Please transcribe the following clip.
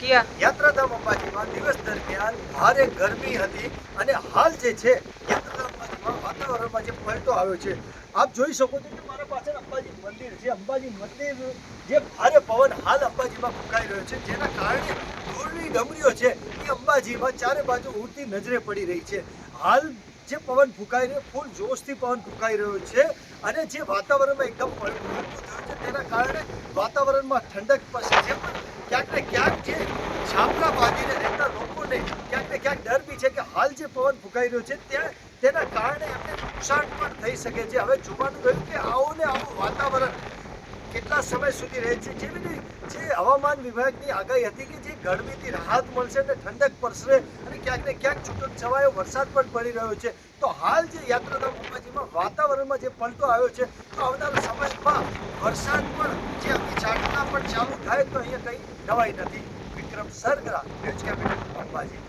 ક્યાં? યાત્રાધામ અંબાજીમાં દિવસ દરમિયાન ભારે ગરમી હતી અને હાલ જે છે યાત્રાધામ અંબાજીમાં વાતાવરણમાં જે પલટો આવ્યો છે. આપ જોઈ શકો છો કે મારા પાછળ અંબાજી મંદિર છે. અંબાજી મંદિર જે ભારે પવન હાલ અંબાજીમાં ફૂંકાઈ રહ્યો છે, જેના કારણે ધૂળની ડમરીઓ છે એ અંબાજીમાં ચારે બાજુ ઉડતી નજરે પડી રહી છે. હાલ જે પવન ફૂંકાઈ રહ્યો, ફૂલ જોશથી પવન ફૂંકાઈ રહ્યો છે અને જે વાતાવરણમાં એકદમ પલટું થયું છે, તેના કારણે વાતાવરણમાં ઠંડક પડશે છે. પણ ક્યાંક ને ક્યાંક જે છાપરા બાંધીને રહેતા લોકોને ક્યાંક ને ક્યાંક ડર બી છે કે હાલ જે પવન ફૂંકાઈ રહ્યો છે તેના કારણે એમને નુકસાન પણ થઈ શકે છે. હવે જોવાનું રહ્યું કે આવું ને આવું વાતાવરણ કેટલા સમય સુધી રહે છે. જેવી જે હવામાન વિભાગની આગાહી હતી કે જે ગરમીથી રાહત મળશે અને ઠંડક પડશે અને ક્યાંક ને ક્યાંક છૂટો છવાયો વરસાદ પણ પડી રહ્યો છે. તો હાલ જે યાત્રાધામ અંબાજીમાં વાતાવરણમાં જે પલટો આવ્યો છે, તો આવનારા સમયમાં વરસાદ પણ જે ચાટના પણ ચાલુ થાય તો અહીંયા કંઈ નવાઈ નથી. વિક્રમ સરગરા, ન્યૂઝ કેપિટલ અંબાજી.